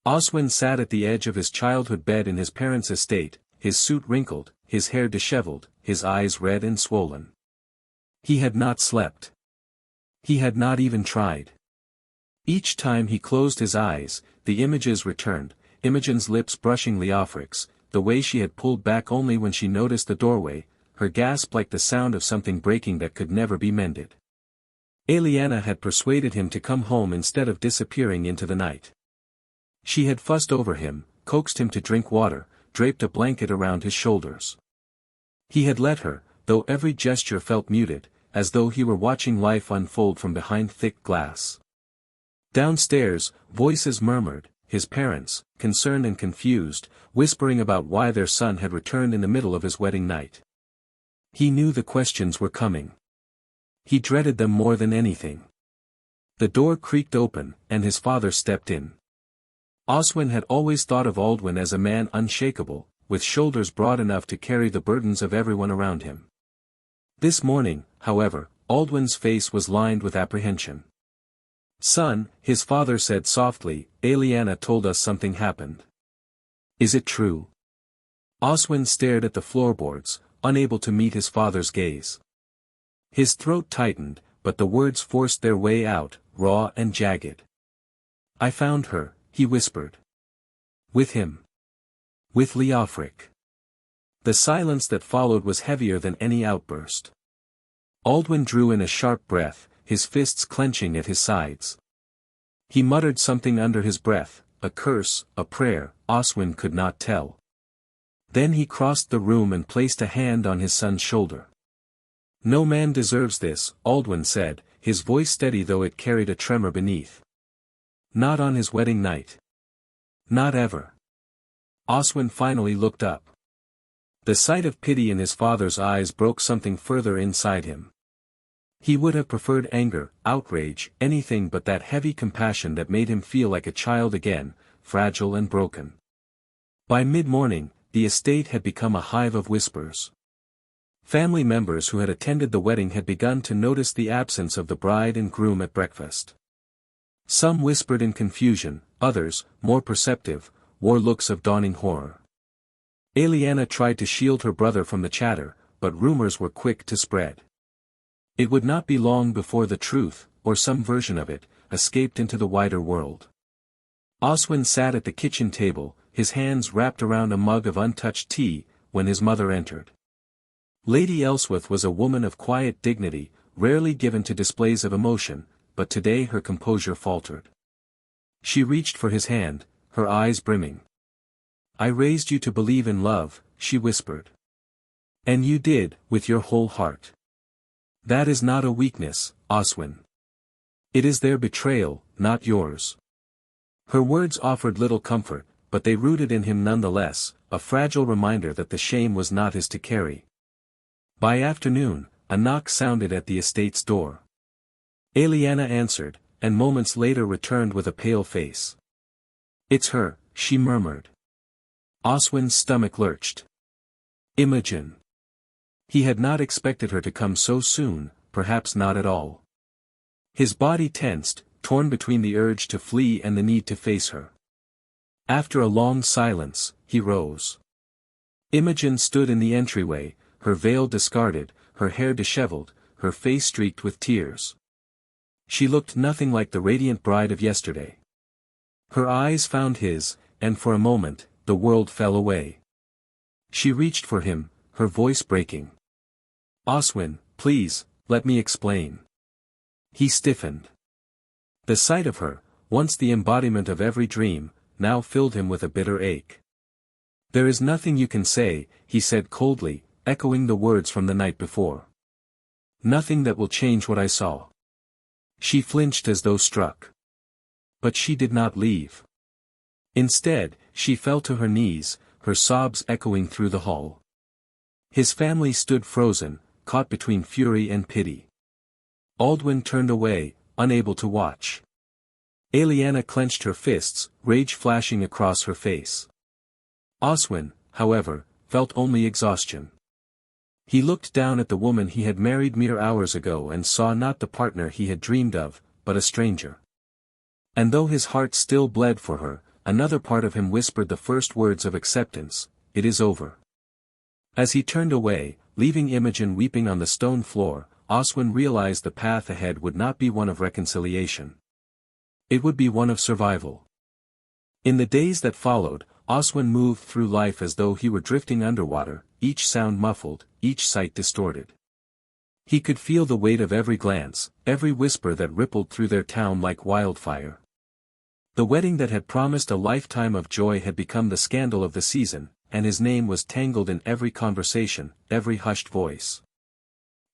A: Oswin sat at the edge of his childhood bed in his parents' estate, his suit wrinkled, his hair disheveled, his eyes red and swollen. He had not slept. He had not even tried. Each time he closed his eyes, the images returned, Imogen's lips brushing Leofric's, the way she had pulled back only when she noticed the doorway, her gasp like the sound of something breaking that could never be mended. Aliana had persuaded him to come home instead of disappearing into the night. She had fussed over him, coaxed him to drink water, draped a blanket around his shoulders. He had let her, though every gesture felt muted, as though he were watching life unfold from behind thick glass. Downstairs, voices murmured, his parents, concerned and confused, whispering about why their son had returned in the middle of his wedding night. He knew the questions were coming. He dreaded them more than anything. The door creaked open, and his father stepped in. Oswin had always thought of Aldwin as a man unshakable, with shoulders broad enough to carry the burdens of everyone around him. This morning, however, Aldwin's face was lined with apprehension. "Son," his father said softly, "Aliana told us something happened. Is it true?" Oswin stared at the floorboards, unable to meet his father's gaze. His throat tightened, but the words forced their way out, raw and jagged. "I found her," he whispered. "With him. With Leofric." The silence that followed was heavier than any outburst. Aldwin drew in a sharp breath, his fists clenching at his sides. He muttered something under his breath, a curse, a prayer, Oswin could not tell. Then he crossed the room and placed a hand on his son's shoulder. "No man deserves this," Aldwin said, his voice steady though it carried a tremor beneath. "Not on his wedding night. Not ever." Oswin finally looked up. The sight of pity in his father's eyes broke something further inside him. He would have preferred anger, outrage, anything but that heavy compassion that made him feel like a child again, fragile and broken. By mid-morning, the estate had become a hive of whispers. Family members who had attended the wedding had begun to notice the absence of the bride and groom at breakfast. Some whispered in confusion, others, more perceptive, wore looks of dawning horror. Aliana tried to shield her brother from the chatter, but rumors were quick to spread. It would not be long before the truth, or some version of it, escaped into the wider world. Oswin sat at the kitchen table, his hands wrapped around a mug of untouched tea, when his mother entered. Lady Ellsworth was a woman of quiet dignity, rarely given to displays of emotion, but today her composure faltered. She reached for his hand, her eyes brimming. "I raised you to believe in love," she whispered. "And you did, with your whole heart. That is not a weakness, Oswin. It is their betrayal, not yours." Her words offered little comfort, but they rooted in him nonetheless, a fragile reminder that the shame was not his to carry. By afternoon, a knock sounded at the estate's door. Eliana answered, and moments later returned with a pale face. "It's her," she murmured. Oswin's stomach lurched. Imogen. He had not expected her to come so soon, perhaps not at all. His body tensed, torn between the urge to flee and the need to face her. After a long silence, he rose. Imogen stood in the entryway, her veil discarded, her hair disheveled, her face streaked with tears. She looked nothing like the radiant bride of yesterday. Her eyes found his, and for a moment, the world fell away. She reached for him, her voice breaking. "Oswin, please, let me explain." He stiffened. The sight of her, once the embodiment of every dream, now filled him with a bitter ache. "There is nothing you can say," he said coldly, echoing the words from the night before. "Nothing that will change what I saw." She flinched as though struck. But she did not leave. Instead, she fell to her knees, her sobs echoing through the hall. His family stood frozen, caught between fury and pity. Aldwin turned away, unable to watch. Eliana clenched her fists, rage flashing across her face. Oswin, however, felt only exhaustion. He looked down at the woman he had married mere hours ago and saw not the partner he had dreamed of, but a stranger. And though his heart still bled for her, another part of him whispered the first words of acceptance: "It is over." As he turned away, leaving Imogen weeping on the stone floor, Oswin realized the path ahead would not be one of reconciliation. It would be one of survival. In the days that followed, Oswin moved through life as though he were drifting underwater, each sound muffled, each sight distorted. He could feel the weight of every glance, every whisper that rippled through their town like wildfire. The wedding that had promised a lifetime of joy had become the scandal of the season, and his name was tangled in every conversation, every hushed voice.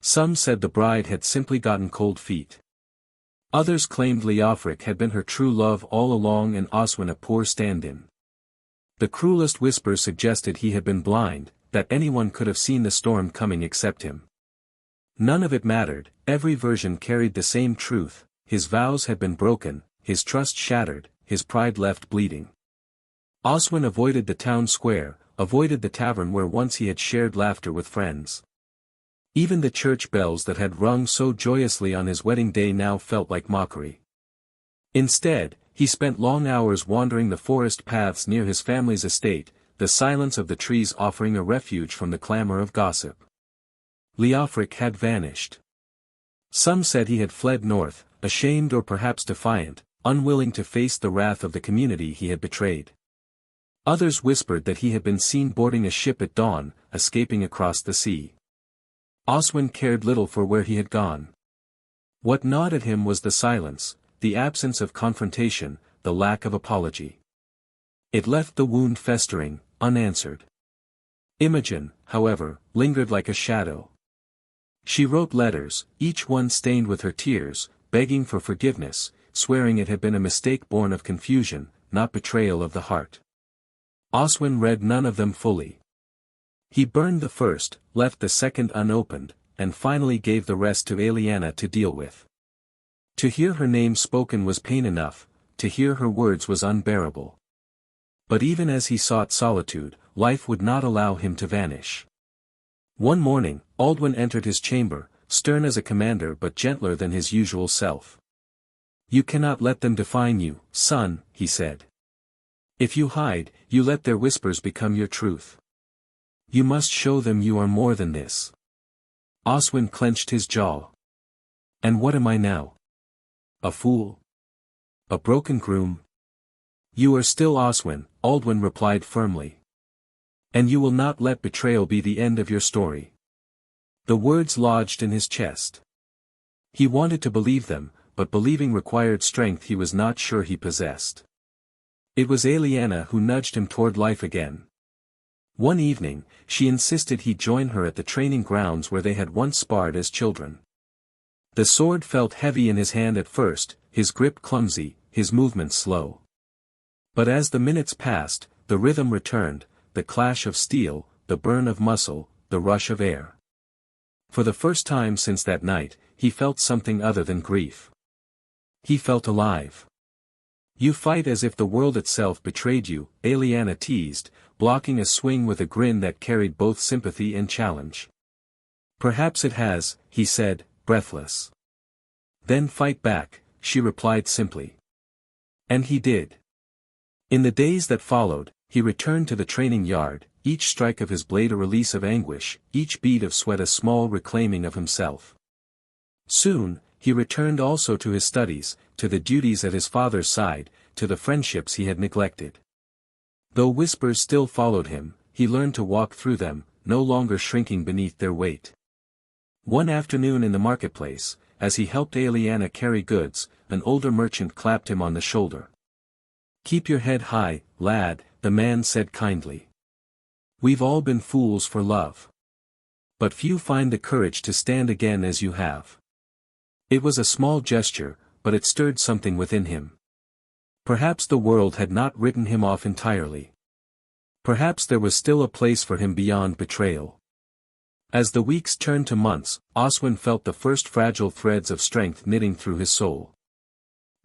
A: Some said the bride had simply gotten cold feet. Others claimed Leofric had been her true love all along and Oswin a poor stand-in. The cruelest whispers suggested he had been blind, that anyone could have seen the storm coming except him. None of it mattered, every version carried the same truth: his vows had been broken, his trust shattered, his pride left bleeding. Oswin avoided the town square, avoided the tavern where once he had shared laughter with friends. Even the church bells that had rung so joyously on his wedding day now felt like mockery. Instead, he spent long hours wandering the forest paths near his family's estate, the silence of the trees offering a refuge from the clamor of gossip. Leofric had vanished. Some said he had fled north, ashamed or perhaps defiant, unwilling to face the wrath of the community he had betrayed. Others whispered that he had been seen boarding a ship at dawn, escaping across the sea. Oswin cared little for where he had gone. What gnawed at him was the silence, the absence of confrontation, the lack of apology. It left the wound festering, unanswered. Imogen, however, lingered like a shadow. She wrote letters, each one stained with her tears, begging for forgiveness, swearing it had been a mistake born of confusion, not betrayal of the heart. Oswin read none of them fully. He burned the first, left the second unopened, and finally gave the rest to Eliana to deal with. To hear her name spoken was pain enough, to hear her words was unbearable. But even as he sought solitude, life would not allow him to vanish. One morning, Aldwin entered his chamber, stern as a commander but gentler than his usual self. "You cannot let them define you, son," he said. "If you hide, you let their whispers become your truth. You must show them you are more than this." Oswin clenched his jaw. "And what am I now? A fool? A broken groom?" "You are still Oswin," Aldwin replied firmly. And you will not let betrayal be the end of your story. The words lodged in his chest. He wanted to believe them, but believing required strength he was not sure he possessed. It was Aliana who nudged him toward life again. One evening, she insisted he join her at the training grounds where they had once sparred as children. The sword felt heavy in his hand at first, his grip clumsy, his movements slow. But as the minutes passed, the rhythm returned, the clash of steel, the burn of muscle, the rush of air. For the first time since that night, he felt something other than grief. He felt alive. You fight as if the world itself betrayed you, Aliana teased, blocking a swing with a grin that carried both sympathy and challenge. Perhaps it has, he said, breathless. Then fight back, she replied simply. And he did. In the days that followed, he returned to the training yard, each strike of his blade a release of anguish, each bead of sweat a small reclaiming of himself. Soon, he returned also to his studies, to the duties at his father's side, to the friendships he had neglected. Though whispers still followed him, he learned to walk through them, no longer shrinking beneath their weight. One afternoon in the marketplace, as he helped Aliana carry goods, an older merchant clapped him on the shoulder. "Keep your head high, lad," the man said kindly. "We've all been fools for love. But few find the courage to stand again as you have." It was a small gesture, but it stirred something within him. Perhaps the world had not written him off entirely. Perhaps there was still a place for him beyond betrayal. As the weeks turned to months, Oswin felt the first fragile threads of strength knitting through his soul.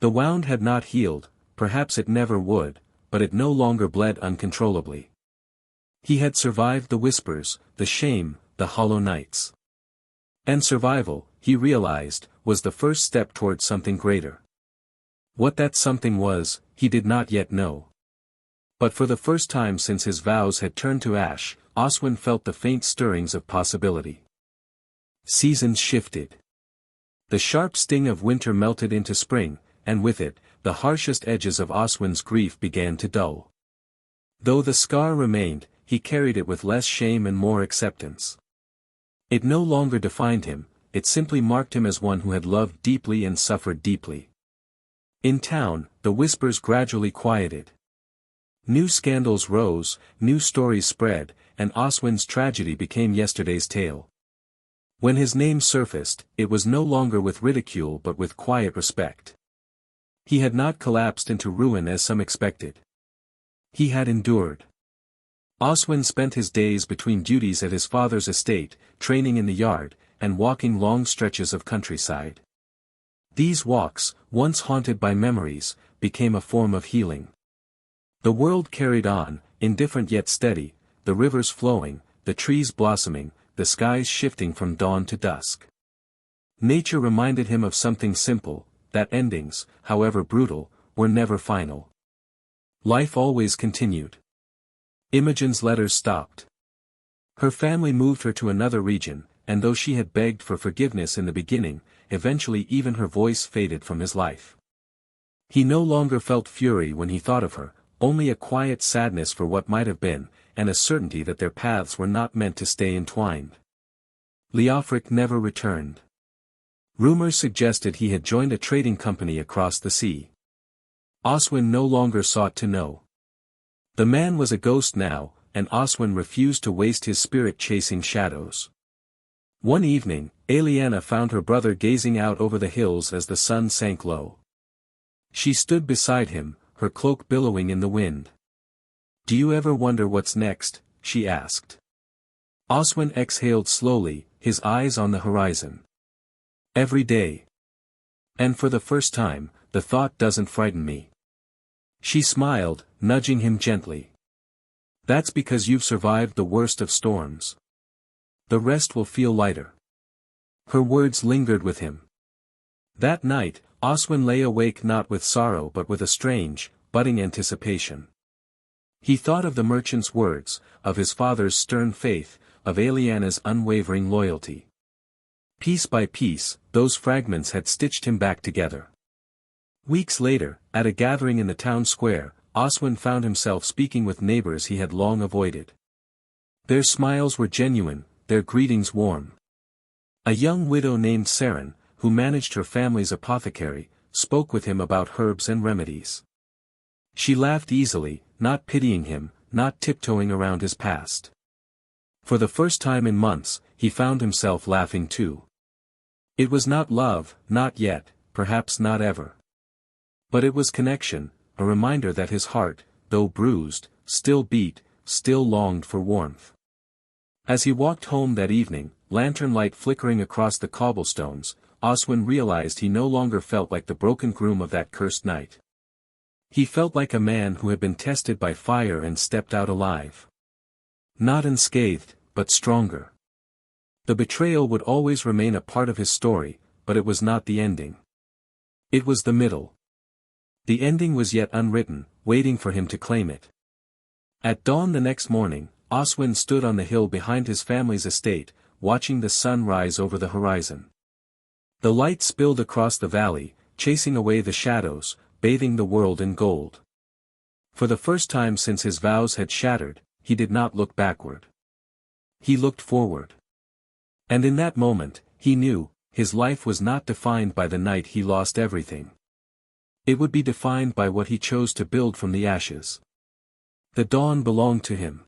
A: The wound had not healed, perhaps it never would, but it no longer bled uncontrollably. He had survived the whispers, the shame, the hollow nights. And survival, he realized, was the first step toward something greater. What that something was, he did not yet know. But for the first time since his vows had turned to ash, Oswin felt the faint stirrings of possibility. Seasons shifted. The sharp sting of winter melted into spring, and with it, the harshest edges of Oswin's grief began to dull. Though the scar remained, he carried it with less shame and more acceptance. It no longer defined him, it simply marked him as one who had loved deeply and suffered deeply. In town, the whispers gradually quieted. New scandals rose, new stories spread, and Oswin's tragedy became yesterday's tale. When his name surfaced, it was no longer with ridicule but with quiet respect. He had not collapsed into ruin as some expected. He had endured. Oswin spent his days between duties at his father's estate, training in the yard, and walking long stretches of countryside. These walks, once haunted by memories, became a form of healing. The world carried on, indifferent yet steady, the rivers flowing, the trees blossoming, the skies shifting from dawn to dusk. Nature reminded him of something simple, that endings, however brutal, were never final. Life always continued. Imogen's letters stopped. Her family moved her to another region, and though she had begged for forgiveness in the beginning, eventually even her voice faded from his life. He no longer felt fury when he thought of her, only a quiet sadness for what might have been, and a certainty that their paths were not meant to stay entwined. Leofric never returned. Rumors suggested he had joined a trading company across the sea. Oswin no longer sought to know. The man was a ghost now, and Oswin refused to waste his spirit chasing shadows. One evening, Aliana found her brother gazing out over the hills as the sun sank low. She stood beside him, her cloak billowing in the wind. "Do you ever wonder what's next?" she asked. Oswin exhaled slowly, his eyes on the horizon. "Every day. And for the first time, the thought doesn't frighten me." She smiled, nudging him gently. "That's because you've survived the worst of storms. The rest will feel lighter." Her words lingered with him. That night, Oswin lay awake not with sorrow but with a strange, budding anticipation. He thought of the merchant's words, of his father's stern faith, of Aliana's unwavering loyalty. Piece by piece, those fragments had stitched him back together. Weeks later, at a gathering in the town square, Oswin found himself speaking with neighbors he had long avoided. Their smiles were genuine, their greetings warm. A young widow named Seren, who managed her family's apothecary, spoke with him about herbs and remedies. She laughed easily, not pitying him, not tiptoeing around his past. For the first time in months, he found himself laughing too. It was not love, not yet, perhaps not ever. But it was connection, a reminder that his heart, though bruised, still beat, still longed for warmth. As he walked home that evening, lantern light flickering across the cobblestones, Oswin realized he no longer felt like the broken groom of that cursed night. He felt like a man who had been tested by fire and stepped out alive. Not unscathed, but stronger. The betrayal would always remain a part of his story, but it was not the ending. It was the middle. The ending was yet unwritten, waiting for him to claim it. At dawn the next morning, Oswin stood on the hill behind his family's estate, watching the sun rise over the horizon. The light spilled across the valley, chasing away the shadows, bathing the world in gold. For the first time since his vows had shattered, he did not look backward. He looked forward. And in that moment, he knew, his life was not defined by the night he lost everything. It would be defined by what he chose to build from the ashes. The dawn belonged to him.